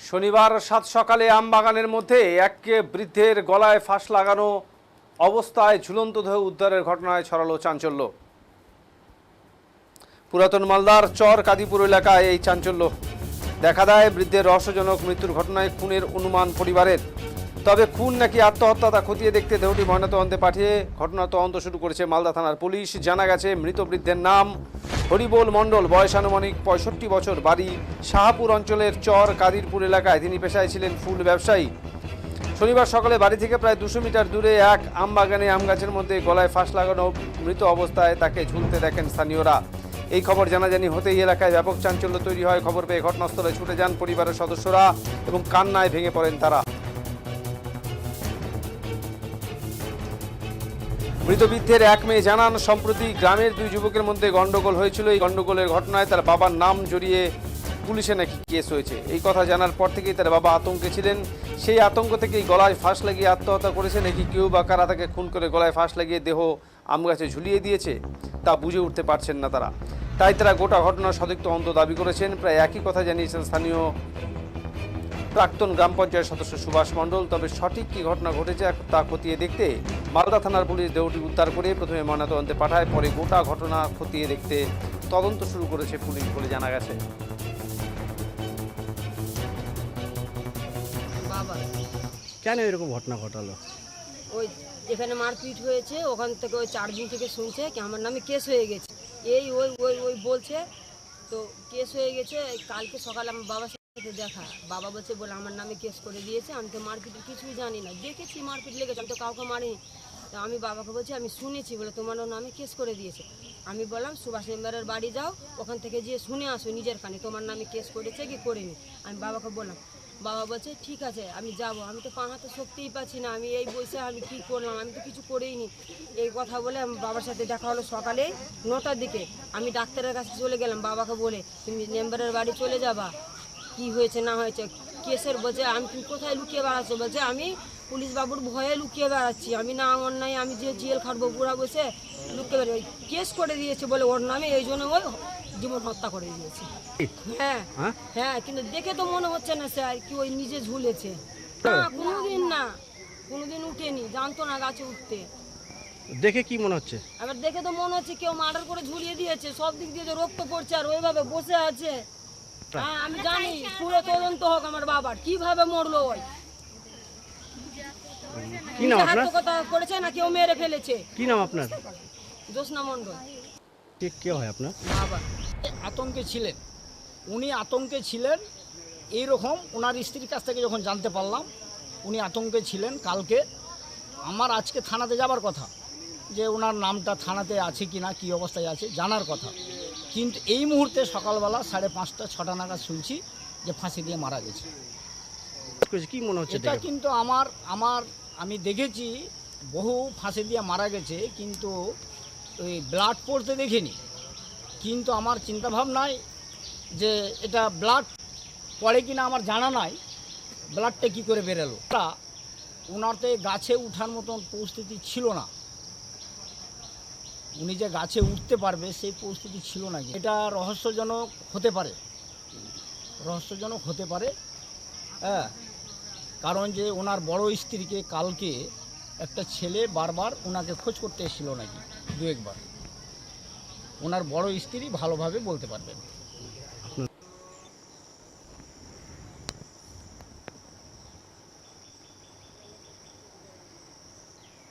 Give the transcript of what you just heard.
শনিবার সাত সকালে আমবাগানের মধ্যে এক বৃদ্ধের গলায় ফাঁস লাগানো অবস্থায় ঝুলন্ত দেহ উদ্ধারের ঘটনায় ছড়ালো চাঞ্চল্য। পুরাতন মালদার চর কাদিপুর এলাকায় এই চাঞ্চল্য দেখা দেয়। বৃদ্ধের রহস্যজনক মৃত্যুর ঘটনায় খুনের অনুমান পরিবারের। তবে খুন নাকি আত্মহত্যা তা খতিয়ে দেখতে দেহটি ময়নাতদন্তে পাঠিয়ে ঘটনার তদন্ত শুরু করেছে মালদা থানার পুলিশ। জানা গেছে, মৃত বৃদ্ধের নাম হরিবোল মণ্ডল, বয়স আনুমানিক 65 বছর, বাড়ি শাহপুর অঞ্চলের চর কাদিরপুর এলাকায়। তিনি পেশায় ছিলেন ফুল ব্যবসায়ী। শনিবার সকালে বাড়ি থেকে প্রায় 200 মিটার দূরে এক আমবাগানে আম গাছের মধ্যে গলায় ফাঁস লাগানো মৃত অবস্থায় তাকে ঝুলতে দেখেন স্থানীয়রা। এই খবর জানাজানি হতেই এলাকায় ব্যাপক চাঞ্চল্য তৈরি হয়। খবর পেয়ে ঘটনাস্থলে ছুটে যান পরিবারের সদস্যরা এবং কান্নায় ভেঙে পড়েন তারা। মৃত বৃদ্ধের এক মেয়ে জানান, সম্প্রতি গ্রামের দুই যুবকের মধ্যে গন্ডগোল হয়েছিল। এই গন্ডগোলের ঘটনায় তার বাবার নাম জড়িয়ে পুলিশে নাকি কেস হয়েছে। এই কথা জানার পর থেকেই তার বাবা আতঙ্কে ছিলেন। সেই আতঙ্ক থেকেই গলায় ফাঁস লাগিয়ে আত্মহত্যা করেছে নাকি কেউ বা কারা তাকে খুন করে গলায় ফাঁস লাগিয়ে দেহ আম গাছে ঝুলিয়ে দিয়েছে তা বুঝে উঠতে পারছেন না তারা। তাই তারা গোটা ঘটনার সঠিক তদন্ত দাবি করেছেন। প্রায় একই কথা জানিয়েছেন স্থানীয় প্রাক্তন গ্রাম পঞ্চায়েত সদস্য সুভাষ মণ্ডল। তবে সঠিক কী ঘটনা ঘটেছে তা খতিয়ে দেখতে মালদা থানার পুলিশ দেহটি উদ্ধার করে প্রথমে ময়নাতদন্তে পাঠায়, পরে গোটা ঘটনা খতিয়ে দেখতে তদন্ত শুরু করেছে পুলিশ বলে জানা গেছে। কেন এরকম ঘটনা ঘটালো? ওই এখানে মারপিট হয়েছে, ওখান থেকে ওই 4 দিন থেকে শুনছে কি আমার নামে কেস হয়ে গেছে। এই ওই ওই ওই বলছে তো কেস হয়ে গেছে। কালকে সকালে আমার বাবার সাথে দেখা, বাবা বলছে বলে আমার নামে কেস করে দিয়েছে। আমি তো মারপিটের কিছুই জানি না, দেখেছি মারপিট লেগেছে, আমি তো কাউকে মারিনি। তো আমি বাবাকে বলছি আমি শুনেছি বলে তোমার নামে কেস করে দিয়েছে। আমি বললাম সুভাষ মেম্বারের বাড়ি যাও, ওখান থেকে গিয়ে শুনে আসো নিজের কানে তোমার নামে কেস করেছে কি করেনি। আমি বাবাকে বললাম, বাবা বলছে ঠিক আছে আমি যাব। আমি তো পা হাতে শক্তিই পাচ্ছি না, আমি এই বসে আমি কী করলাম, আমি তো কিছু করেইনি। এই কথা বলে আমি বাবার সাথে দেখা হলো সকালে 9টার দিকে। আমি ডাক্তারের কাছে চলে গেলাম বাবাকে বলে, তুমি মেম্বারের বাড়ি চলে যাবা, কি হয়েছে না হয়েছে কেসের। বলছে আমি তুমি কোথায় লুকিয়ে বেড়াচ্ছো? বলছে আমি পুলিশ বাবুর ভয়ে লুকিয়ে বেড়াচ্ছি, আমি না অন্যায় আমি যে জেল খাটবো বুড়া বসে লুকিয়ে বেড়াই। কেস করে দিয়েছে বলে ওর নামে, এই জন্য ওই জীবন হত্যা করে দিয়েছে। হ্যাঁ হ্যাঁ, কিন্তু দেখে তো মনে হচ্ছে না স্যার কি ওই নিজে ঝুলেছে। না কোনোদিন না, কোনোদিন উঠেনি, জানতো না গাছে উঠতে। দেখে কি মনে হচ্ছে? এবার দেখে তো মনে হচ্ছে কেউ মার্ডার করে ঝুলিয়ে দিয়েছে, সব দিক দিয়ে যে রক্ত পড়ছে আর ওইভাবে বসে আছে। হ্যাঁ আমি জানি, পুরো তদন্ত হোক আমার বাবার কিভাবে মরলো। ওই কি নাম আপনার? আত্মহত্যা করেছে না কেউ মেরে ফেলেছে। কি নাম আপনার? জ্যোৎস্না মণ্ডল। কে হয় আপনার বাবা? আতঙ্কে ছিলেন, উনি আতঙ্কে ছিলেন। এইরকম ওনার স্ত্রীর কাছ থেকে যখন জানতে পারলাম উনি আতঙ্কে ছিলেন। কালকে আমার আজকে থানাতে যাবার কথা, যে ওনার নামটা থানাতে আছে কি না, কী অবস্থায় আছে জানার কথা। কিন্তু এই মুহূর্তে সকালবেলা 5:30 6টা নাগাদ শুনছি যে ফাঁসি দিয়ে মারা গেছে। কি মনে হচ্ছে? এটা কিন্তু আমি দেখেছি বহু ফাঁসি দিয়ে মারা গেছে, কিন্তু ওই ব্লাড পড়তে দেখিনি। কিন্তু আমার চিন্তাভাবনায় যে এটা ব্লাড পড়ে কিনা আমার জানা নাই, ব্লাডটা কী করে বেরোলো। ওনারতে গাছে উঠার মতন পরিস্থিতি ছিল না, উনি যে গাছে উঠতে পারবে সেই পরিস্থিতি ছিল না। এটা রহস্যজনক হতে পারে, রহস্যজনক হতে পারে। হ্যাঁ, কারণ যে ওনার বড় স্ত্রীকে কালকে একটা ছেলে বারবার ওনাকে খোঁজ করতে এসেছিল নাকি 2-1 বার। ওনার বড় স্ত্রী ভালোভাবে বলতে পারবেন।